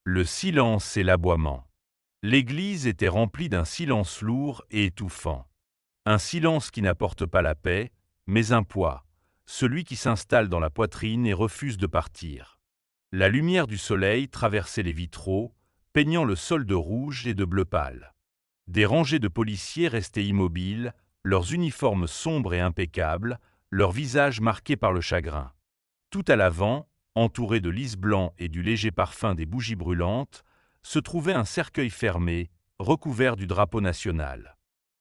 Le silence et l'aboiement. L'église était remplie d'un silence lourd et étouffant. Un silence qui n'apporte pas la paix, mais un poids, celui qui s'installe dans la poitrine et refuse de partir. La lumière du soleil traversait les vitraux, peignant le sol de rouge et de bleu pâle. Des rangées de policiers restaient immobiles, leurs uniformes sombres et impeccables, leurs visages marqués par le chagrin. Tout à l'avant, entouré de lys blancs et du léger parfum des bougies brûlantes, se trouvait un cercueil fermé, recouvert du drapeau national.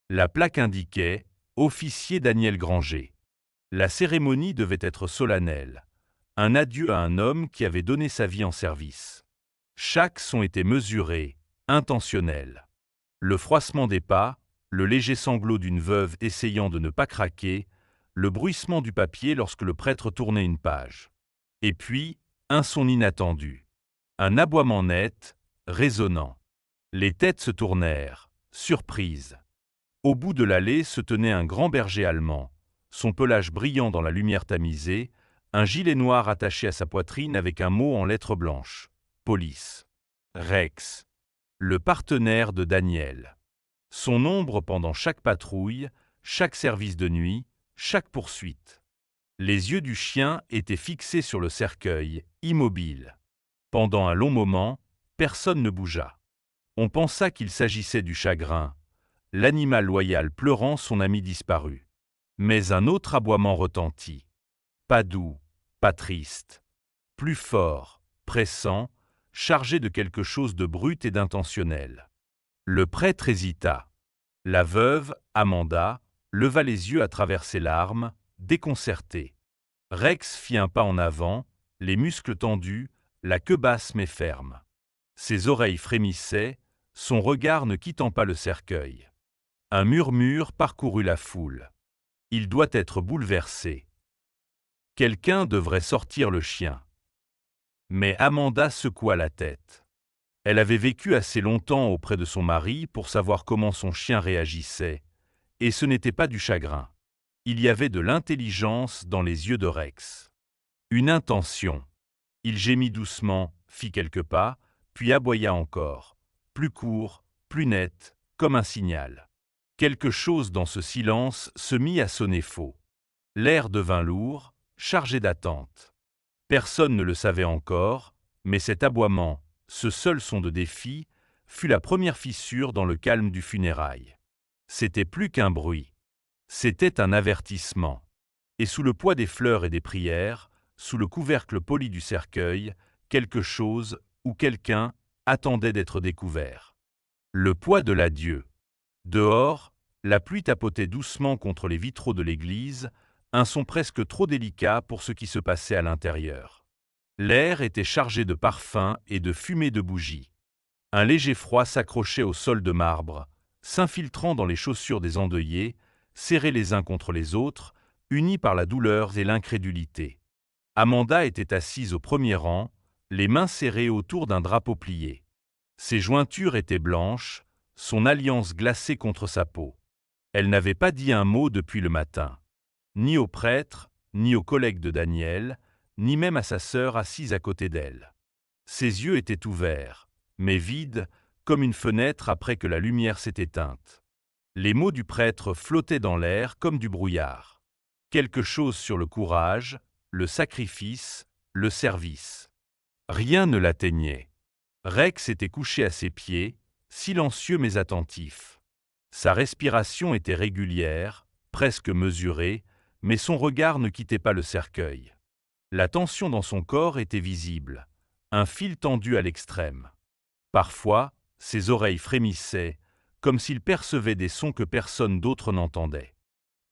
La plaque indiquait « Officier Daniel Granger ». La cérémonie devait être solennelle. Un adieu à un homme qui avait donné sa vie en service. Chaque son était mesuré, intentionnel. Le froissement des pas, le léger sanglot d'une veuve essayant de ne pas craquer, le bruissement du papier lorsque le prêtre tournait une page. Et puis, un son inattendu. Un aboiement net, résonnant. Les têtes se tournèrent, surprises. Au bout de l'allée se tenait un grand berger allemand, son pelage brillant dans la lumière tamisée, un gilet noir attaché à sa poitrine avec un mot en lettres blanches. Police. Rex. Le partenaire de Daniel. Son ombre pendant chaque patrouille, chaque service de nuit, chaque poursuite. Les yeux du chien étaient fixés sur le cercueil, immobile. Pendant un long moment, personne ne bougea. On pensa qu'il s'agissait du chagrin, l'animal loyal pleurant son ami disparu. Mais un autre aboiement retentit. Pas doux, pas triste. Plus fort, pressant, chargé de quelque chose de brut et d'intentionnel. Le prêtre hésita. La veuve, Amanda, leva les yeux à travers ses larmes, déconcertée. Rex fit un pas en avant, les muscles tendus, la queue basse mais ferme. Ses oreilles frémissaient, son regard ne quittant pas le cercueil. Un murmure parcourut la foule. Il doit être bouleversé. Quelqu'un devrait sortir le chien. Mais Amanda secoua la tête. Elle avait vécu assez longtemps auprès de son mari pour savoir comment son chien réagissait, et ce n'était pas du chagrin. Il y avait de l'intelligence dans les yeux de Rex. Une intention. Il gémit doucement, fit quelques pas, puis aboya encore, plus court, plus net, comme un signal. Quelque chose dans ce silence se mit à sonner faux. L'air devint lourd, chargé d'attente. Personne ne le savait encore, mais cet aboiement, ce seul son de défi, fut la première fissure dans le calme du funérail. C'était plus qu'un bruit. C'était un avertissement. Et sous le poids des fleurs et des prières, sous le couvercle poli du cercueil, quelque chose ou quelqu'un attendait d'être découvert. Le poids de l'adieu. Dehors, la pluie tapotait doucement contre les vitraux de l'église, un son presque trop délicat pour ce qui se passait à l'intérieur. L'air était chargé de parfums et de fumée de bougies. Un léger froid s'accrochait au sol de marbre, s'infiltrant dans les chaussures des endeuillés, serrés les uns contre les autres, unis par la douleur et l'incrédulité. Amanda était assise au premier rang, les mains serrées autour d'un drapeau plié. Ses jointures étaient blanches, son alliance glacée contre sa peau. Elle n'avait pas dit un mot depuis le matin. Ni au prêtre, ni aux collègues de Daniel, ni même à sa sœur assise à côté d'elle. Ses yeux étaient ouverts, mais vides, comme une fenêtre après que la lumière s'est éteinte. Les mots du prêtre flottaient dans l'air comme du brouillard. Quelque chose sur le courage, le sacrifice, le service. Rien ne l'atteignait. Rex était couché à ses pieds, silencieux mais attentif. Sa respiration était régulière, presque mesurée, mais son regard ne quittait pas le cercueil. La tension dans son corps était visible, un fil tendu à l'extrême. Parfois, ses oreilles frémissaient, comme s'il percevait des sons que personne d'autre n'entendait.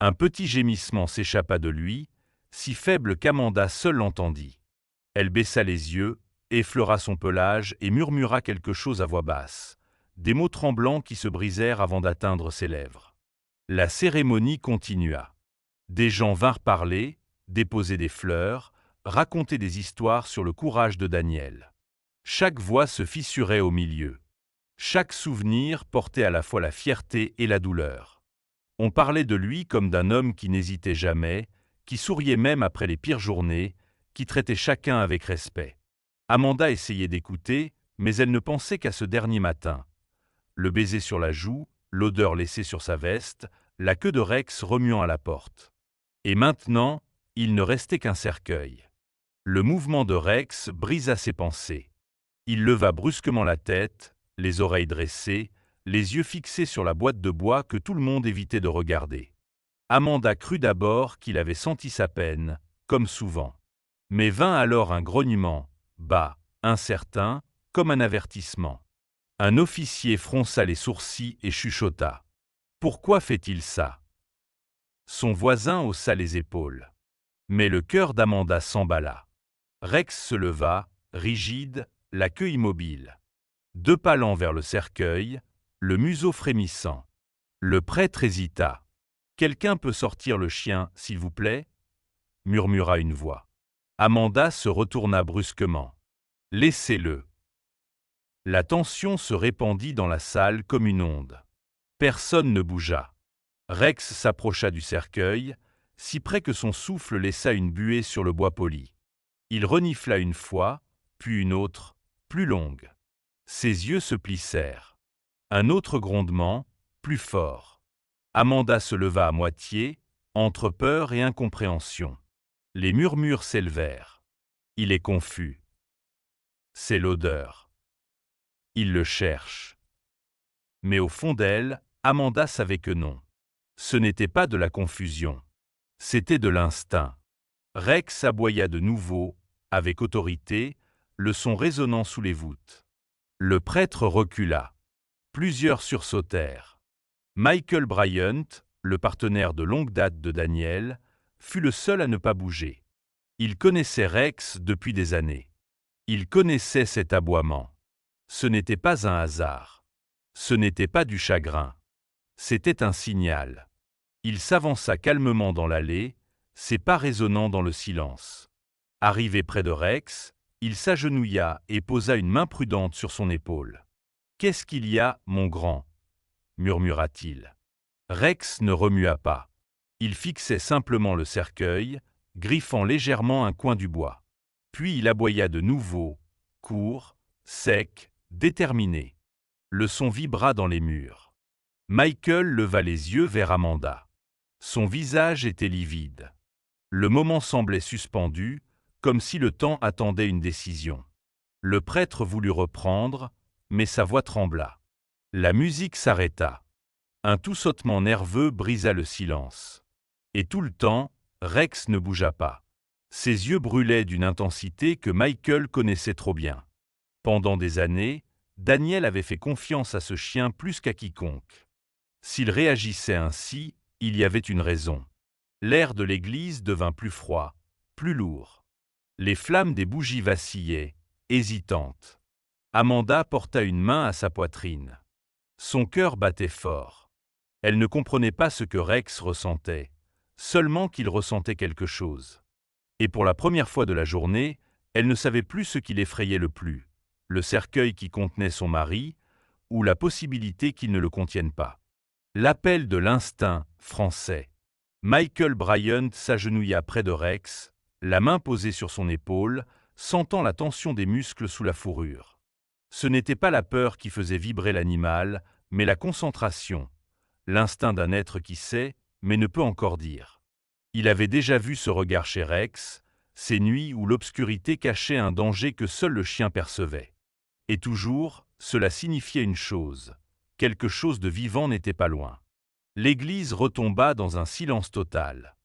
Un petit gémissement s'échappa de lui, si faible qu'Amanda seule l'entendit. Elle baissa les yeux, effleura son pelage et murmura quelque chose à voix basse, des mots tremblants qui se brisèrent avant d'atteindre ses lèvres. La cérémonie continua. Des gens vinrent parler, déposer des fleurs, raconter des histoires sur le courage de Daniel. Chaque voix se fissurait au milieu. Chaque souvenir portait à la fois la fierté et la douleur. On parlait de lui comme d'un homme qui n'hésitait jamais, qui souriait même après les pires journées, qui traitait chacun avec respect. Amanda essayait d'écouter, mais elle ne pensait qu'à ce dernier matin. Le baiser sur la joue, l'odeur laissée sur sa veste, la queue de Rex remuant à la porte. Et maintenant, il ne restait qu'un cercueil. Le mouvement de Rex brisa ses pensées. Il leva brusquement la tête, les oreilles dressées, les yeux fixés sur la boîte de bois que tout le monde évitait de regarder. Amanda crut d'abord qu'il avait senti sa peine, comme souvent. Mais vint alors un grognement, bas, incertain, comme un avertissement. Un officier fronça les sourcils et chuchota. « Pourquoi fait-il ça ?» Son voisin haussa les épaules. Mais le cœur d'Amanda s'emballa. Rex se leva, rigide, la queue immobile. 2 pas lents vers le cercueil, le museau frémissant. Le prêtre hésita. « Quelqu'un peut sortir le chien, s'il vous plaît ?» murmura une voix. Amanda se retourna brusquement. « Laissez-le. » La tension se répandit dans la salle comme une onde. Personne ne bougea. Rex s'approcha du cercueil, si près que son souffle laissa une buée sur le bois poli. Il renifla une fois, puis une autre, plus longue. Ses yeux se plissèrent. Un autre grondement, plus fort. Amanda se leva à moitié, entre peur et incompréhension. Les murmures s'élevèrent. Il est confus. C'est l'odeur. Il le cherche. Mais au fond d'elle, Amanda savait que non. Ce n'était pas de la confusion. C'était de l'instinct. Rex aboya de nouveau, avec autorité, le son résonnant sous les voûtes. Le prêtre recula. Plusieurs sursautèrent. Michael Bryant, le partenaire de longue date de Daniel, fut le seul à ne pas bouger. Il connaissait Rex depuis des années. Il connaissait cet aboiement. Ce n'était pas un hasard. Ce n'était pas du chagrin. C'était un signal. Il s'avança calmement dans l'allée, ses pas résonnant dans le silence. Arrivé près de Rex, il s'agenouilla et posa une main prudente sur son épaule. « Qu'est-ce qu'il y a, mon grand » murmura-t-il. Rex ne remua pas. Il fixait simplement le cercueil, griffant légèrement un coin du bois. Puis il aboya de nouveau, court, sec, déterminé. Le son vibra dans les murs. Michael leva les yeux vers Amanda. Son visage était livide. Le moment semblait suspendu, comme si le temps attendait une décision. Le prêtre voulut reprendre, mais sa voix trembla. La musique s'arrêta. Un tout-sautement nerveux brisa le silence. Et tout le temps, Rex ne bougea pas. Ses yeux brûlaient d'une intensité que Michael connaissait trop bien. Pendant des années, Daniel avait fait confiance à ce chien plus qu'à quiconque. S'il réagissait ainsi, il y avait une raison. L'air de l'église devint plus froid, plus lourd. Les flammes des bougies vacillaient, hésitantes. Amanda porta une main à sa poitrine. Son cœur battait fort. Elle ne comprenait pas ce que Rex ressentait, seulement qu'il ressentait quelque chose. Et pour la première fois de la journée, elle ne savait plus ce qui l'effrayait le plus, le cercueil qui contenait son mari, ou la possibilité qu'il ne le contienne pas. L'appel de l'instinct français. Michael Bryant s'agenouilla près de Rex, la main posée sur son épaule, sentant la tension des muscles sous la fourrure. Ce n'était pas la peur qui faisait vibrer l'animal, mais la concentration, l'instinct d'un être qui sait, mais ne peut encore dire. Il avait déjà vu ce regard chez Rex, ces nuits où l'obscurité cachait un danger que seul le chien percevait. Et toujours, cela signifiait une chose, quelque chose de vivant n'était pas loin. L'église retomba dans un silence total.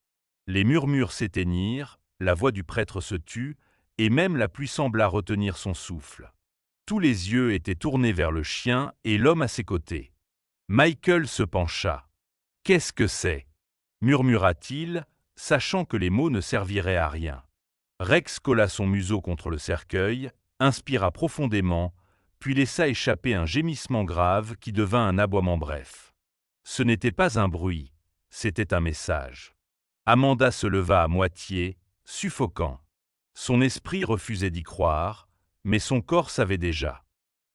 Les murmures s'éteignirent, la voix du prêtre se tut, et même la pluie sembla retenir son souffle. Tous les yeux étaient tournés vers le chien et l'homme à ses côtés. Michael se pencha. « Qu'est-ce que c'est » murmura-t-il, sachant que les mots ne serviraient à rien. Rex colla son museau contre le cercueil, inspira profondément, puis laissa échapper un gémissement grave qui devint un aboiement bref. Ce n'était pas un bruit, c'était un message. Amanda se leva à moitié, suffocant. Son esprit refusait d'y croire, mais son corps savait déjà.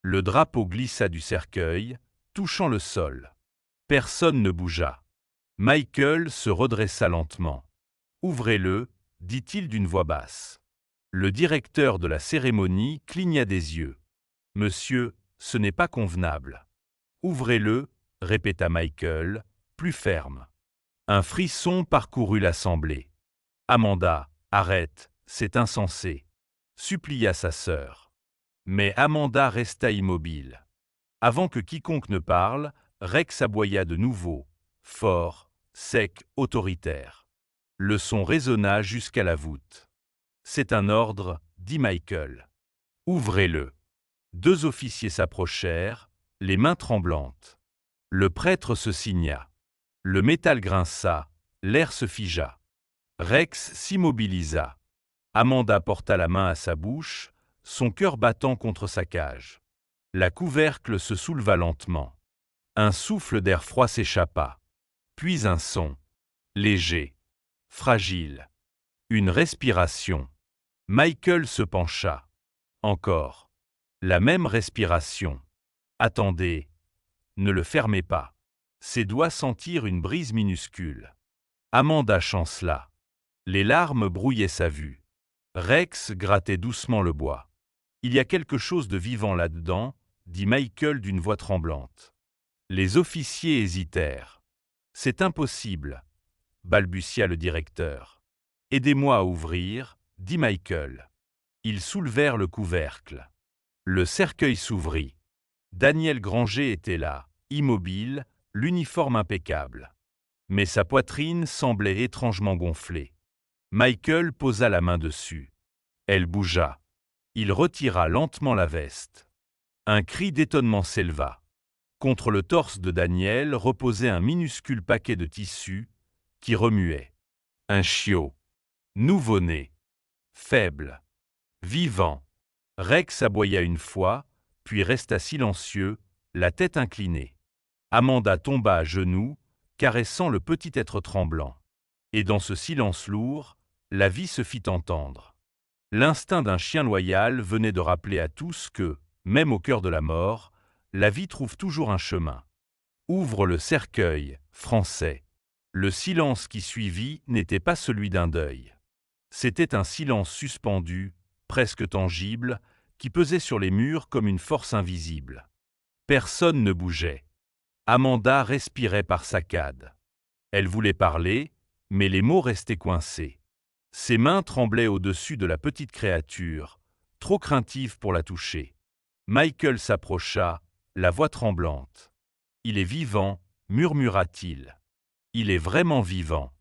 Le drapeau glissa du cercueil, touchant le sol. Personne ne bougea. Michael se redressa lentement. « Ouvrez-le » dit-il d'une voix basse. Le directeur de la cérémonie cligna des yeux. Monsieur, ce n'est pas convenable. Ouvrez-le, répéta Michael, plus ferme. Un frisson parcourut l'assemblée. Amanda, arrête, c'est insensé, supplia sa sœur. Mais Amanda resta immobile. Avant que quiconque ne parle, Rex aboya de nouveau, fort, sec, autoritaire. Le son résonna jusqu'à la voûte. C'est un ordre, dit Michael. Ouvrez-le. 2 officiers s'approchèrent, les mains tremblantes. Le prêtre se signa. Le métal grinça, l'air se figea. Rex s'immobilisa. Amanda porta la main à sa bouche, son cœur battant contre sa cage. La couvercle se souleva lentement. Un souffle d'air froid s'échappa. Puis un son. Léger. Fragile. Une respiration. Michael se pencha. Encore. La même respiration. Attendez. Ne le fermez pas. Ses doigts sentirent une brise minuscule. Amanda chancela. Les larmes brouillaient sa vue. Rex grattait doucement le bois. Il y a quelque chose de vivant là-dedans, dit Michael d'une voix tremblante. Les officiers hésitèrent. C'est impossible, balbutia le directeur. Aidez-moi à ouvrir, dit Michael. Ils soulevèrent le couvercle. Le cercueil s'ouvrit. Daniel Granger était là, immobile, l'uniforme impeccable. Mais sa poitrine semblait étrangement gonflée. Michael posa la main dessus. Elle bougea. Il retira lentement la veste. Un cri d'étonnement s'éleva. Contre le torse de Daniel reposait un minuscule paquet de tissu qui remuait. Un chiot. Nouveau-né. Faible. Vivant. Rex aboya une fois, puis resta silencieux, la tête inclinée. Amanda tomba à genoux, caressant le petit être tremblant. Et dans ce silence lourd, la vie se fit entendre. L'instinct d'un chien loyal venait de rappeler à tous que, même au cœur de la mort, la vie trouve toujours un chemin. Ouvre le cercueil, Français. Le silence qui suivit n'était pas celui d'un deuil. C'était un silence suspendu, presque tangible, qui pesait sur les murs comme une force invisible. Personne ne bougeait. Amanda respirait par saccades. Elle voulait parler, mais les mots restaient coincés. Ses mains tremblaient au-dessus de la petite créature, trop craintive pour la toucher. Michael s'approcha, la voix tremblante. « Il est vivant », murmura-t-il. « Il est vraiment vivant ».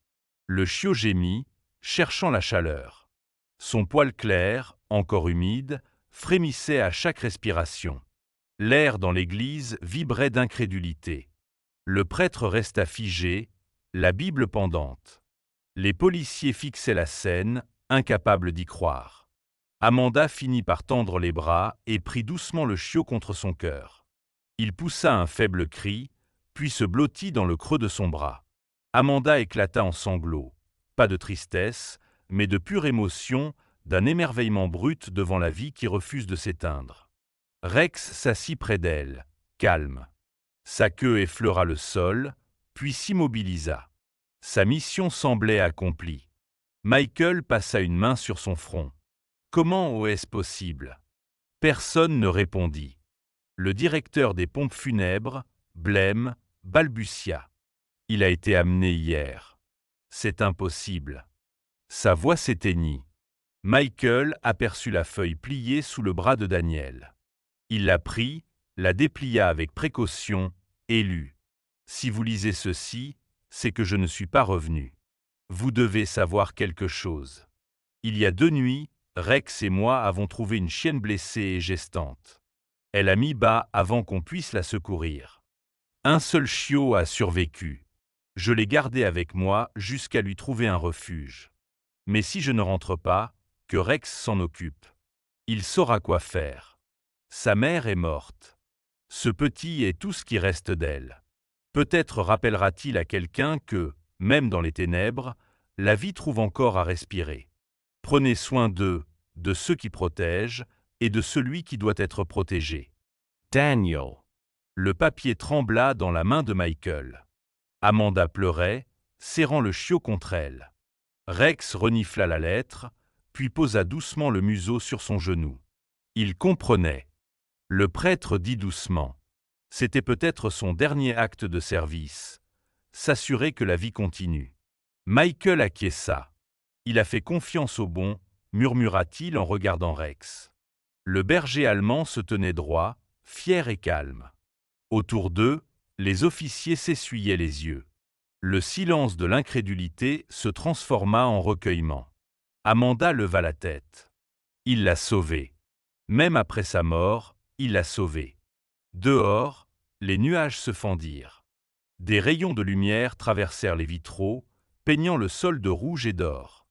Le chiot gémit, cherchant la chaleur. Son poil clair, encore humide, frémissait à chaque respiration. L'air dans l'église vibrait d'incrédulité. Le prêtre resta figé, la Bible pendante. Les policiers fixaient la scène, incapables d'y croire. Amanda finit par tendre les bras et prit doucement le chiot contre son cœur. Il poussa un faible cri, puis se blottit dans le creux de son bras. Amanda éclata en sanglots, pas de tristesse, mais de pure émotion, d'un émerveillement brut devant la vie qui refuse de s'éteindre. Rex s'assit près d'elle, calme. Sa queue effleura le sol, puis s'immobilisa. Sa mission semblait accomplie. Michael passa une main sur son front. Comment est-ce possible? Personne ne répondit. Le directeur des pompes funèbres, blême, balbutia. Il a été amené hier. C'est impossible. Sa voix s'éteignit. Michael aperçut la feuille pliée sous le bras de Daniel. Il la prit, la déplia avec précaution et lut. Si vous lisez ceci, c'est que je ne suis pas revenu. Vous devez savoir quelque chose. Il y a 2 nuits, Rex et moi avons trouvé une chienne blessée et gestante. Elle a mis bas avant qu'on puisse la secourir. Un seul chiot a survécu. Je l'ai gardé avec moi jusqu'à lui trouver un refuge. Mais si je ne rentre pas, que Rex s'en occupe. Il saura quoi faire. Sa mère est morte. Ce petit est tout ce qui reste d'elle. Peut-être rappellera-t-il à quelqu'un que, même dans les ténèbres, la vie trouve encore à respirer. Prenez soin d'eux, de ceux qui protègent, et de celui qui doit être protégé. Daniel. Le papier trembla dans la main de Michael. Amanda pleurait, serrant le chiot contre elle. Rex renifla la lettre, puis posa doucement le museau sur son genou. Il comprenait. Le prêtre dit doucement. C'était peut-être son dernier acte de service. S'assurer que la vie continue. Michael acquiesça. Il a fait confiance au bon, murmura-t-il en regardant Rex. Le berger allemand se tenait droit, fier et calme. Autour d'eux, les officiers s'essuyaient les yeux. Le silence de l'incrédulité se transforma en recueillement. Amanda leva la tête. Il l'a sauvée. Même après sa mort, il l'a sauvée. Dehors, les nuages se fendirent. Des rayons de lumière traversèrent les vitraux, peignant le sol de rouge et d'or.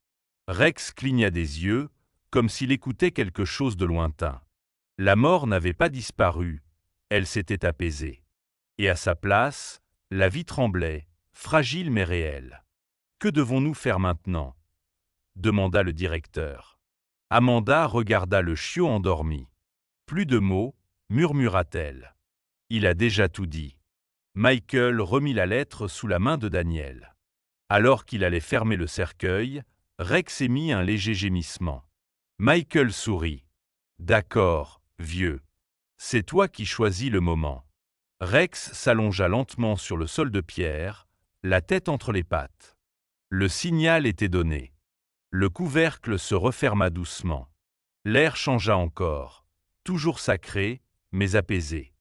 Rex cligna des yeux, comme s'il écoutait quelque chose de lointain. La mort n'avait pas disparu, elle s'était apaisée. Et à sa place, la vie tremblait, fragile mais réelle. « Que devons-nous faire maintenant » demanda le directeur. Amanda regarda le chiot endormi. « Plus de mots » murmura-t-elle. « Il a déjà tout dit. » Michael remit la lettre sous la main de Daniel. Alors qu'il allait fermer le cercueil, Rex émit un léger gémissement. Michael sourit. « D'accord, vieux. C'est toi qui choisis le moment. » Rex s'allongea lentement sur le sol de pierre, la tête entre les pattes. Le signal était donné. Le couvercle se referma doucement. L'air changea encore, toujours sacré, mais apaisé.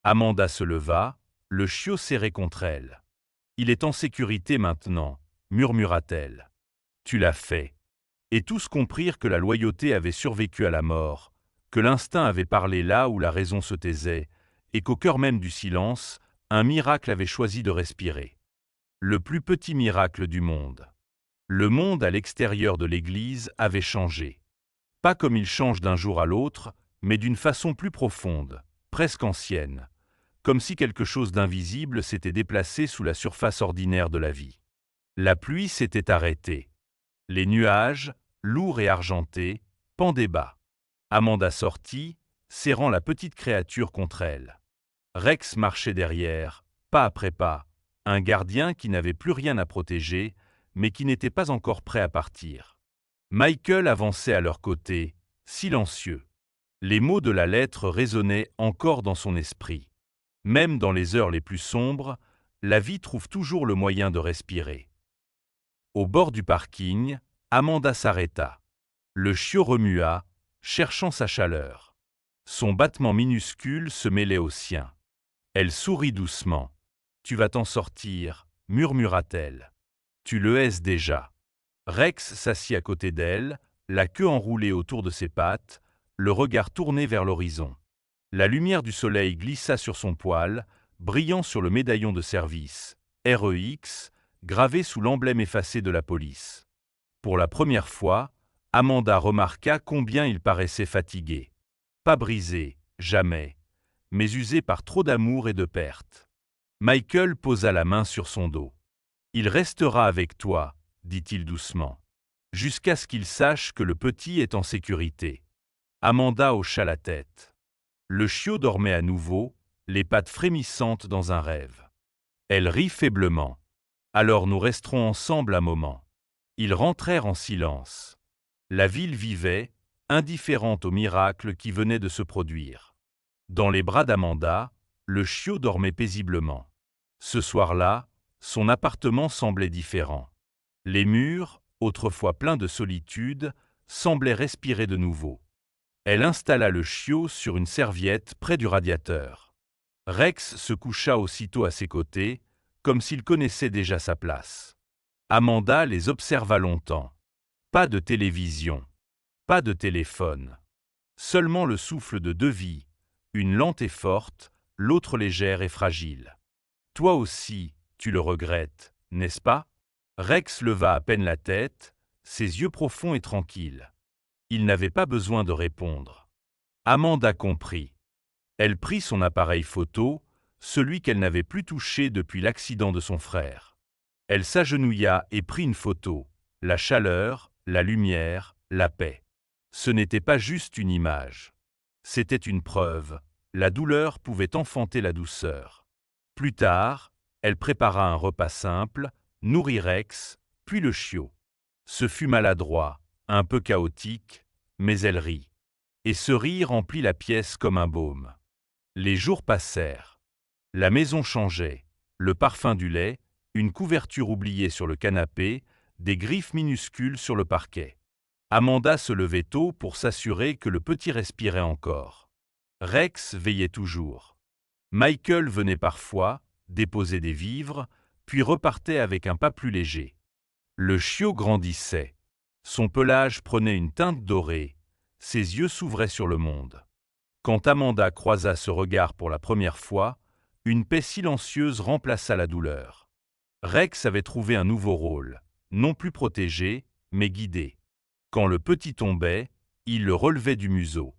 Amanda se leva, le chiot serré contre elle. « Il est en sécurité maintenant, » murmura-t-elle. « Tu l'as fait. » Et tous comprirent que la loyauté avait survécu à la mort, que l'instinct avait parlé là où la raison se taisait, et qu'au cœur même du silence, un miracle avait choisi de respirer. Le plus petit miracle du monde. Le monde à l'extérieur de l'Église avait changé. Pas comme il change d'un jour à l'autre, mais d'une façon plus profonde, presque ancienne, comme si quelque chose d'invisible s'était déplacé sous la surface ordinaire de la vie. La pluie s'était arrêtée. Les nuages, lourds et argentés, pendaient bas. Amanda sortit, serrant la petite créature contre elle. Rex marchait derrière, pas après pas, un gardien qui n'avait plus rien à protéger, mais qui n'était pas encore prêt à partir. Michael avançait à leur côté, silencieux. Les mots de la lettre résonnaient encore dans son esprit. Même dans les heures les plus sombres, la vie trouve toujours le moyen de respirer. Au bord du parking, Amanda s'arrêta. Le chiot remua, cherchant sa chaleur. Son battement minuscule se mêlait au sien. Elle sourit doucement. « Tu vas t'en sortir » murmura-t-elle. « Tu le haises déjà. » Rex s'assit à côté d'elle, la queue enroulée autour de ses pattes, le regard tourné vers l'horizon. La lumière du soleil glissa sur son poil, brillant sur le médaillon de service, REX, gravé sous l'emblème effacé de la police. Pour la première fois, Amanda remarqua combien il paraissait fatigué. Pas brisé, jamais, mais usé par trop d'amour et de perte. Michael posa la main sur son dos. « Il restera avec toi, » dit-il doucement, « jusqu'à ce qu'il sache que le petit est en sécurité. » Amanda hocha la tête. Le chiot dormait à nouveau, les pattes frémissantes dans un rêve. Elle rit faiblement. « Alors nous resterons ensemble un moment. » Ils rentrèrent en silence. La ville vivait, indifférente au miracle qui venait de se produire. Dans les bras d'Amanda, le chiot dormait paisiblement. Ce soir-là, son appartement semblait différent. Les murs, autrefois pleins de solitude, semblaient respirer de nouveau. Elle installa le chiot sur une serviette près du radiateur. Rex se coucha aussitôt à ses côtés, comme s'il connaissait déjà sa place. Amanda les observa longtemps. Pas de télévision, pas de téléphone. Seulement le souffle de deux vies, une lente et forte, l'autre légère et fragile. « Toi aussi, tu le regrettes, n'est-ce pas ?» Rex leva à peine la tête, ses yeux profonds et tranquilles. Il n'avait pas besoin de répondre. Amanda comprit. Elle prit son appareil photo, celui qu'elle n'avait plus touché depuis l'accident de son frère. Elle s'agenouilla et prit une photo, la chaleur, la lumière, la paix. Ce n'était pas juste une image. C'était une preuve. La douleur pouvait enfanter la douceur. Plus tard, elle prépara un repas simple, nourrit Rex, puis le chiot. Ce fut maladroit, un peu chaotique, mais elle rit. Et ce rire remplit la pièce comme un baume. Les jours passèrent. La maison changeait, le parfum du lait, une couverture oubliée sur le canapé, des griffes minuscules sur le parquet. Amanda se levait tôt pour s'assurer que le petit respirait encore. Rex veillait toujours. Michael venait parfois, déposer des vivres, puis repartait avec un pas plus léger. Le chiot grandissait. Son pelage prenait une teinte dorée. Ses yeux s'ouvraient sur le monde. Quand Amanda croisa ce regard pour la première fois, une paix silencieuse remplaça la douleur. Rex avait trouvé un nouveau rôle, non plus protégé, mais guidé. Quand le petit tombait, il le relevait du museau.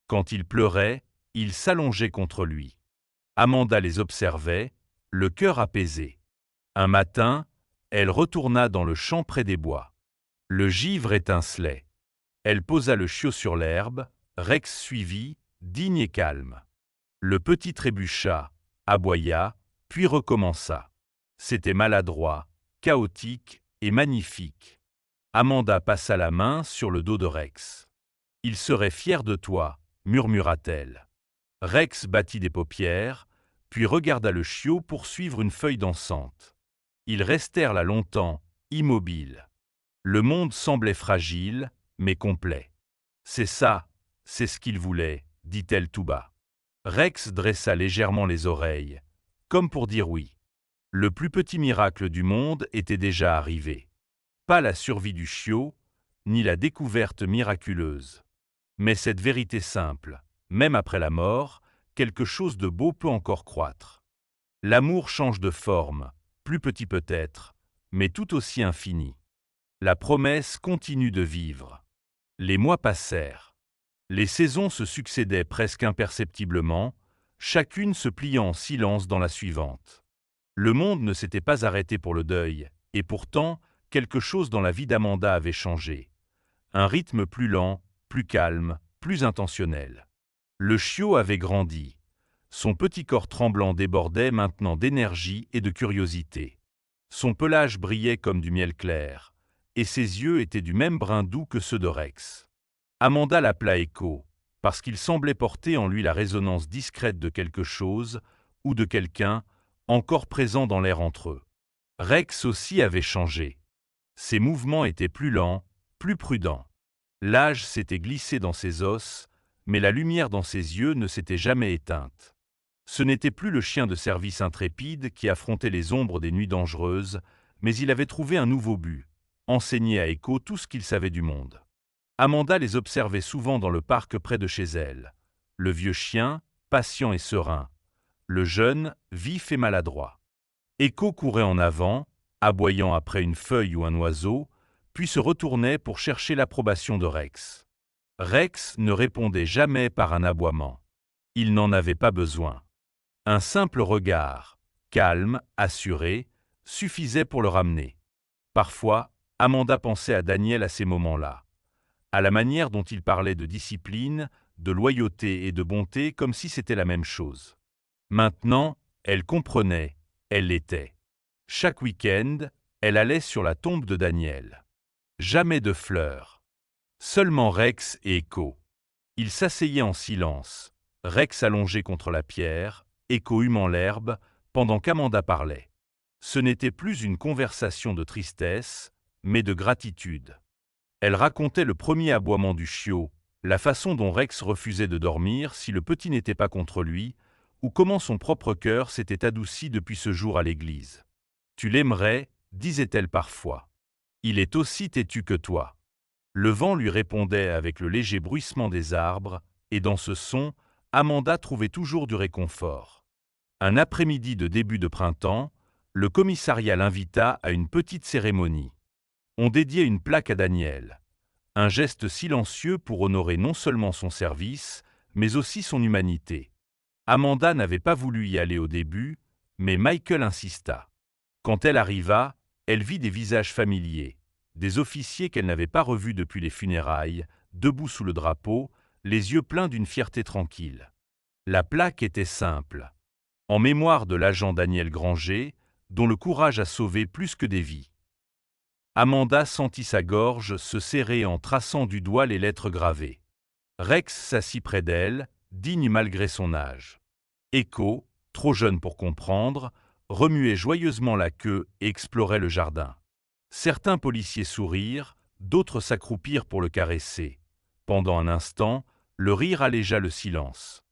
Quand il pleurait, il s'allongeait contre lui. Amanda les observait, le cœur apaisé. Un matin, elle retourna dans le champ près des bois. Le givre étincelait. Elle posa le chiot sur l'herbe, Rex suivit, digne et calme. Le petit trébucha, aboya, puis recommença. C'était maladroit, chaotique et magnifique. Amanda passa la main sur le dos de Rex. « Il serait fier de toi », murmura-t-elle. Rex battit des paupières, puis regarda le chiot poursuivre une feuille dansante. Ils restèrent là longtemps, immobiles. Le monde semblait fragile, mais complet. « C'est ça, c'est ce qu'il voulait », dit-elle tout bas. Rex dressa légèrement les oreilles, comme pour dire oui. Le plus petit miracle du monde était déjà arrivé. Pas la survie du chiot, ni la découverte miraculeuse. Mais cette vérité simple, même après la mort, quelque chose de beau peut encore croître. L'amour change de forme, plus petit peut-être, mais tout aussi infini. La promesse continue de vivre. Les mois passèrent. Les saisons se succédaient presque imperceptiblement, chacune se pliant en silence dans la suivante. Le monde ne s'était pas arrêté pour le deuil, et pourtant, quelque chose dans la vie d'Amanda avait changé. Un rythme plus lent, plus calme, plus intentionnel. Le chiot avait grandi. Son petit corps tremblant débordait maintenant d'énergie et de curiosité. Son pelage brillait comme du miel clair, et ses yeux étaient du même brun doux que ceux de Rex. Amanda l'appela Echo, parce qu'il semblait porter en lui la résonance discrète de quelque chose, ou de quelqu'un, encore présent dans l'air entre eux. Rex aussi avait changé. Ses mouvements étaient plus lents, plus prudents. L'âge s'était glissé dans ses os, mais la lumière dans ses yeux ne s'était jamais éteinte. Ce n'était plus le chien de service intrépide qui affrontait les ombres des nuits dangereuses, mais il avait trouvé un nouveau but, enseigner à Echo tout ce qu'il savait du monde. Amanda les observait souvent dans le parc près de chez elle. Le vieux chien, patient et serein. Le jeune, vif et maladroit. Echo courait en avant, aboyant après une feuille ou un oiseau, puis se retournait pour chercher l'approbation de Rex. Rex ne répondait jamais par un aboiement. Il n'en avait pas besoin. Un simple regard, calme, assuré, suffisait pour le ramener. Parfois, Amanda pensait à Daniel à ces moments-là, à la manière dont il parlait de discipline, de loyauté et de bonté comme si c'était la même chose. Maintenant, elle comprenait, elle l'était. Chaque week-end, elle allait sur la tombe de Daniel. Jamais de fleurs. Seulement Rex et Echo. Ils s'asseyaient en silence, Rex allongé contre la pierre, Echo humant l'herbe, pendant qu'Amanda parlait. Ce n'était plus une conversation de tristesse, mais de gratitude. Elle racontait le premier aboiement du chiot, la façon dont Rex refusait de dormir si le petit n'était pas contre lui, ou comment son propre cœur s'était adouci depuis ce jour à l'église. « Tu l'aimerais, disait-elle parfois. Il est aussi têtu que toi. » Le vent lui répondait avec le léger bruissement des arbres, et dans ce son, Amanda trouvait toujours du réconfort. Un après-midi de début de printemps, le commissariat l'invita à une petite cérémonie. On dédiait une plaque à Daniel. Un geste silencieux pour honorer non seulement son service, mais aussi son humanité. Amanda n'avait pas voulu y aller au début, mais Michael insista. Quand elle arriva, elle vit des visages familiers, des officiers qu'elle n'avait pas revus depuis les funérailles, debout sous le drapeau, les yeux pleins d'une fierté tranquille. La plaque était simple. En mémoire de l'agent Daniel Granger, dont le courage a sauvé plus que des vies. Amanda sentit sa gorge se serrer en traçant du doigt les lettres gravées. Rex s'assit près d'elle, digne malgré son âge. Echo, trop jeune pour comprendre, remuait joyeusement la queue et explorait le jardin. Certains policiers sourirent, d'autres s'accroupirent pour le caresser. Pendant un instant, le rire allégea le silence.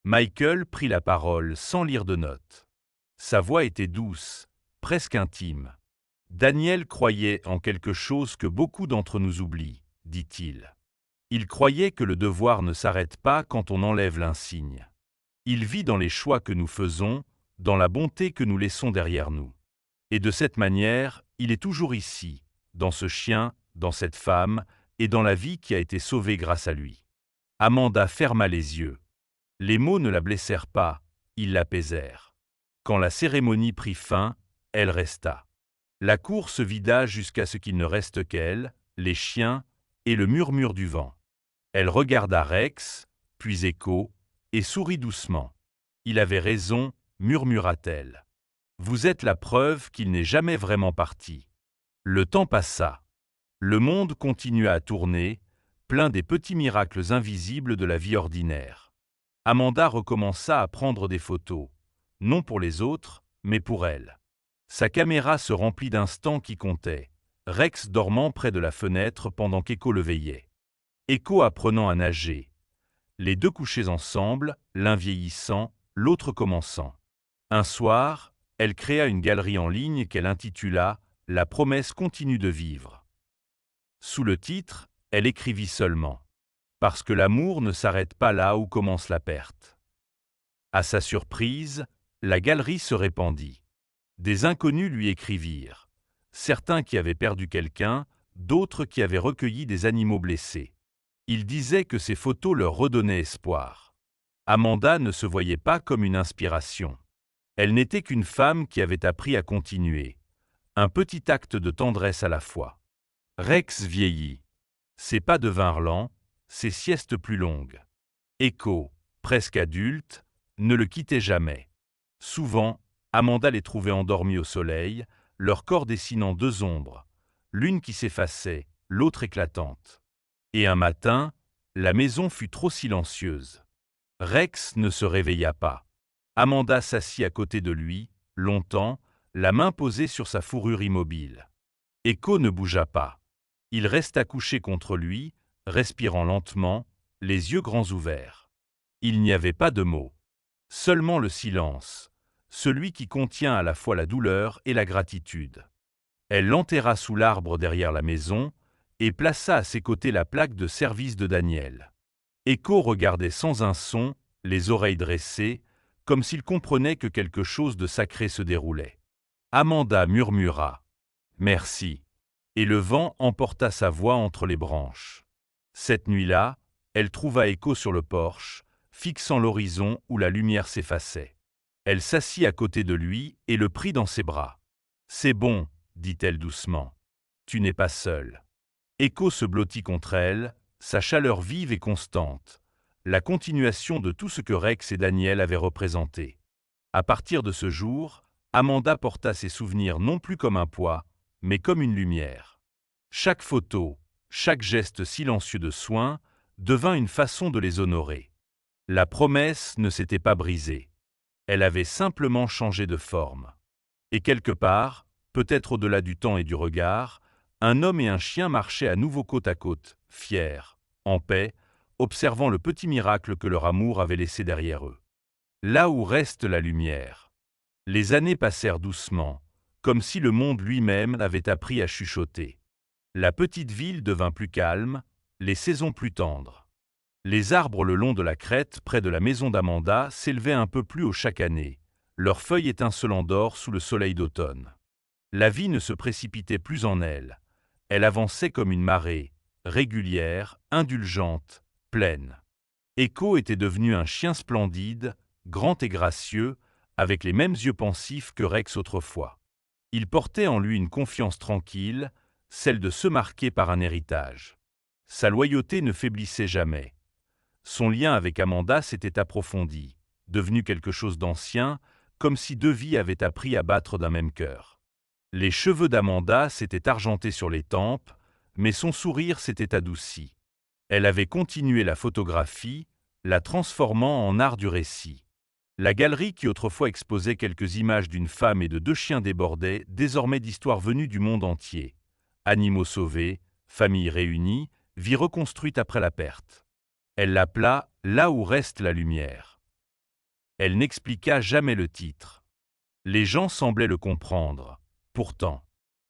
Michael prit la parole sans lire de notes. Sa voix était douce, presque intime. « Daniel croyait en quelque chose que beaucoup d'entre nous oublient, dit-il. Il croyait que le devoir ne s'arrête pas quand on enlève l'insigne. Il vit dans les choix que nous faisons, dans la bonté que nous laissons derrière nous. Et de cette manière, il est toujours ici, dans ce chien, dans cette femme, et dans la vie qui a été sauvée grâce à lui. » Amanda ferma les yeux. Les mots ne la blessèrent pas, ils l'apaisèrent. Quand la cérémonie prit fin, elle resta. La cour se vida jusqu'à ce qu'il ne reste qu'elle, les chiens et le murmure du vent. Elle regarda Rex, puis Echo, et sourit doucement. « Il avait raison, murmura-t-elle. Vous êtes la preuve qu'il n'est jamais vraiment parti. » Le temps passa. Le monde continua à tourner, plein des petits miracles invisibles de la vie ordinaire. Amanda recommença à prendre des photos, non pour les autres, mais pour elle. Sa caméra se remplit d'instants qui comptaient, Rex dormant près de la fenêtre pendant qu'Echo le veillait. Echo apprenant à nager. Les deux couchés ensemble, l'un vieillissant, l'autre commençant. Un soir, elle créa une galerie en ligne qu'elle intitula « La promesse continue de vivre ». Sous le titre, elle écrivit seulement « Parce que l'amour ne s'arrête pas là où commence la perte ». À sa surprise, la galerie se répandit. Des inconnus lui écrivirent, certains qui avaient perdu quelqu'un, d'autres qui avaient recueilli des animaux blessés. Ils disaient que ces photos leur redonnaient espoir. Amanda ne se voyait pas comme une inspiration. Elle n'était qu'une femme qui avait appris à continuer. Un petit acte de tendresse à la fois. Rex vieillit. Ses pas devinrent lents, ses siestes plus longues. Echo, presque adulte, ne le quittait jamais. Souvent, Amanda les trouvait endormis au soleil, leur corps dessinant deux ombres, l'une qui s'effaçait, l'autre éclatante. Et un matin, la maison fut trop silencieuse. Rex ne se réveilla pas. Amanda s'assit à côté de lui, longtemps, la main posée sur sa fourrure immobile. Echo ne bougea pas. Il resta couché contre lui, respirant lentement, les yeux grands ouverts. Il n'y avait pas de mots. Seulement le silence, celui qui contient à la fois la douleur et la gratitude. Elle l'enterra sous l'arbre derrière la maison et plaça à ses côtés la plaque de service de Daniel. Echo regardait sans un son, les oreilles dressées, comme s'il comprenait que quelque chose de sacré se déroulait. Amanda murmura « Merci » et le vent emporta sa voix entre les branches. Cette nuit-là, elle trouva Echo sur le porche, fixant l'horizon où la lumière s'effaçait. Elle s'assit à côté de lui et le prit dans ses bras. « C'est bon, » dit-elle doucement. « Tu n'es pas seul. » Echo se blottit contre elle, sa chaleur vive et constante, la continuation de tout ce que Rex et Daniel avaient représenté. À partir de ce jour, Amanda porta ses souvenirs non plus comme un poids, mais comme une lumière. Chaque photo, chaque geste silencieux de soin devint une façon de les honorer. La promesse ne s'était pas brisée. Elle avait simplement changé de forme. Et quelque part, peut-être au-delà du temps et du regard, un homme et un chien marchaient à nouveau côte à côte, fiers, en paix, observant le petit miracle que leur amour avait laissé derrière eux. Là où reste la lumière. Les années passèrent doucement, comme si le monde lui-même avait appris à chuchoter. La petite ville devint plus calme, les saisons plus tendres. Les arbres le long de la crête près de la maison d'Amanda s'élevaient un peu plus haut chaque année, leurs feuilles étincelant d'or sous le soleil d'automne. La vie ne se précipitait plus en elle. Elle avançait comme une marée, régulière, indulgente, pleine. Echo était devenu un chien splendide, grand et gracieux, avec les mêmes yeux pensifs que Rex autrefois. Il portait en lui une confiance tranquille, celle de ceux marqués par un héritage. Sa loyauté ne faiblissait jamais. Son lien avec Amanda s'était approfondi, devenu quelque chose d'ancien, comme si deux vies avaient appris à battre d'un même cœur. Les cheveux d'Amanda s'étaient argentés sur les tempes, mais son sourire s'était adouci. Elle avait continué la photographie, la transformant en art du récit. La galerie qui autrefois exposait quelques images d'une femme et de 2 chiens débordait désormais d'histoires venues du monde entier. Animaux sauvés, familles réunies, vie reconstruite après la perte. Elle l'appela « Là où reste la lumière ». Elle n'expliqua jamais le titre. Les gens semblaient le comprendre. Pourtant,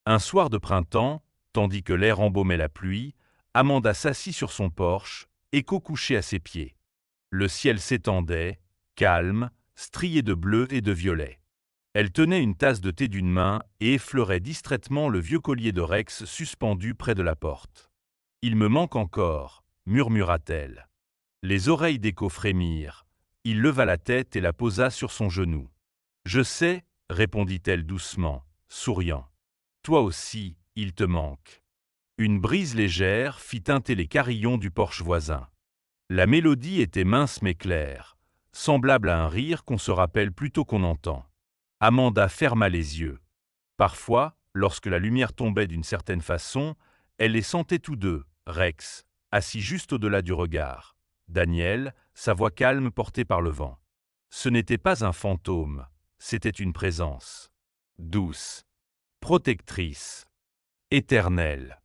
un soir de printemps, tandis que l'air embaumait la pluie, Amanda s'assit sur son porche, Echo couché à ses pieds. Le ciel s'étendait, calme, strié de bleu et de violet. Elle tenait une tasse de thé d'une main et effleurait distraitement le vieux collier de Rex suspendu près de la porte. « Il me manque encore », murmura-t-elle. Les oreilles d'Echo frémirent. Il leva la tête et la posa sur son genou. « Je sais, » répondit-elle doucement, souriant. « Toi aussi, il te manque. » Une brise légère fit tinter les carillons du porche voisin. La mélodie était mince mais claire, semblable à un rire qu'on se rappelle plutôt qu'on entend. Amanda ferma les yeux. Parfois, lorsque la lumière tombait d'une certaine façon, elle les sentait tous deux, Rex, assis juste au-delà du regard, Daniel, sa voix calme portée par le vent. Ce n'était pas un fantôme, c'était une présence. Douce, protectrice, éternelle.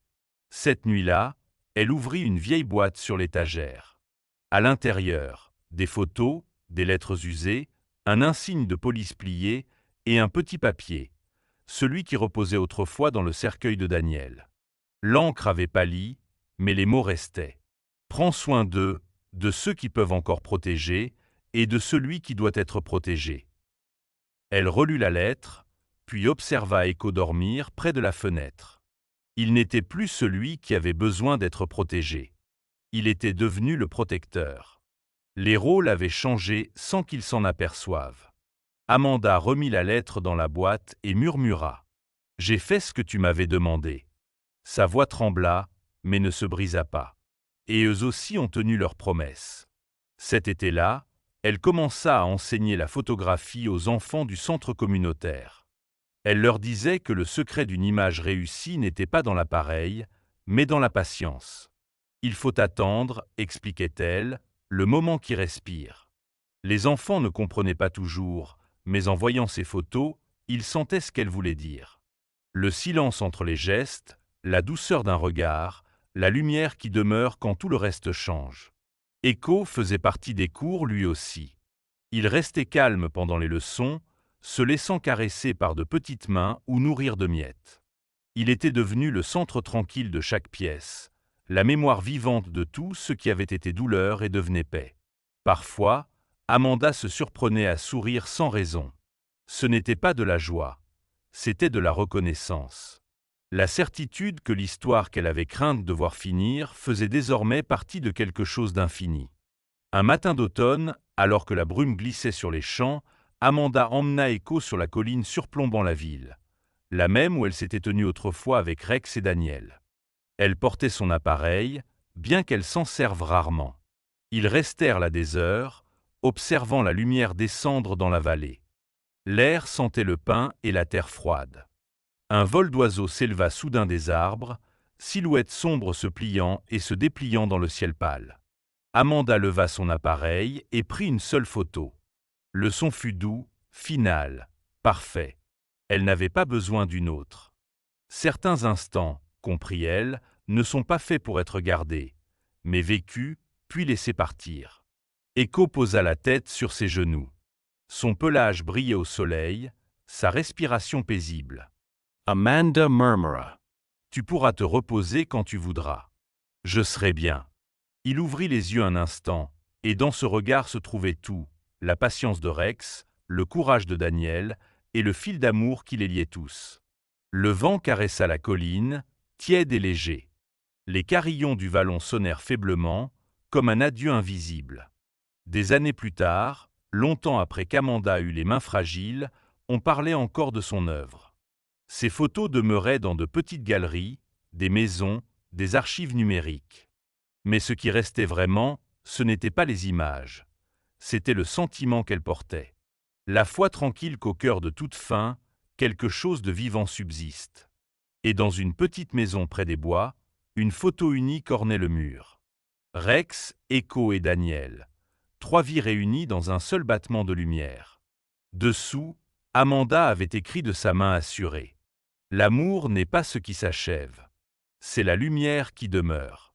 Cette nuit-là, elle ouvrit une vieille boîte sur l'étagère. À l'intérieur, des photos, des lettres usées, un insigne de police plié et un petit papier, celui qui reposait autrefois dans le cercueil de Daniel. L'encre avait pâli, mais les mots restaient. « Prends soin d'eux, de ceux qui peuvent encore protéger, et de celui qui doit être protégé. » Elle relut la lettre, puis observa Echo dormir près de la fenêtre. Il n'était plus celui qui avait besoin d'être protégé. Il était devenu le protecteur. Les rôles avaient changé sans qu'il s'en aperçoive. Amanda remit la lettre dans la boîte et murmura « J'ai fait ce que tu m'avais demandé. » Sa voix trembla, mais ne se brisa pas. Et eux aussi ont tenu leur promesse. Cet été-là, elle commença à enseigner la photographie aux enfants du centre communautaire. Elle leur disait que le secret d'une image réussie n'était pas dans l'appareil, mais dans la patience. Il faut attendre, expliquait-elle, le moment qui respire. Les enfants ne comprenaient pas toujours, mais en voyant ces photos, ils sentaient ce qu'elles voulaient dire. Le silence entre les gestes, la douceur d'un regard, la lumière qui demeure quand tout le reste change. Echo faisait partie des cours lui aussi. Il restait calme pendant les leçons, se laissant caresser par de petites mains ou nourrir de miettes. Il était devenu le centre tranquille de chaque pièce, la mémoire vivante de tout ce qui avait été douleur et devenait paix. Parfois, Amanda se surprenait à sourire sans raison. Ce n'était pas de la joie, c'était de la reconnaissance. La certitude que l'histoire qu'elle avait crainte de voir finir faisait désormais partie de quelque chose d'infini. Un matin d'automne, alors que la brume glissait sur les champs, Amanda emmena Echo sur la colline surplombant la ville, la même où elle s'était tenue autrefois avec Rex et Daniel. Elle portait son appareil, bien qu'elle s'en serve rarement. Ils restèrent là des heures, observant la lumière descendre dans la vallée. L'air sentait le pin et la terre froide. Un vol d'oiseaux s'éleva soudain des arbres, silhouette sombre se pliant et se dépliant dans le ciel pâle. Amanda leva son appareil et prit une seule photo. Le son fut doux, final, parfait. Elle n'avait pas besoin d'une autre. Certains instants, comprit-elle, ne sont pas faits pour être gardés, mais vécus, puis laissés partir. Echo posa la tête sur ses genoux. Son pelage brillait au soleil, sa respiration paisible. Amanda murmura. « Tu pourras te reposer quand tu voudras. Je serai bien. » Il ouvrit les yeux un instant, et dans ce regard se trouvait tout, la patience de Rex, le courage de Daniel, et le fil d'amour qui les liait tous. Le vent caressa la colline, tiède et léger. Les carillons du vallon sonnèrent faiblement, comme un adieu invisible. Des années plus tard, longtemps après qu'Amanda eut les mains fragiles, on parlait encore de son œuvre. Ces photos demeuraient dans de petites galeries, des maisons, des archives numériques. Mais ce qui restait vraiment, ce n'étaient pas les images. C'était le sentiment qu'elle portait. La foi tranquille qu'au cœur de toute fin, quelque chose de vivant subsiste. Et dans une petite maison près des bois, une photo unique ornait le mur. Rex, Echo et Daniel. 3 vies réunies dans un seul battement de lumière. Dessous, Amanda avait écrit de sa main assurée: « L'amour n'est pas ce qui s'achève, c'est la lumière qui demeure. »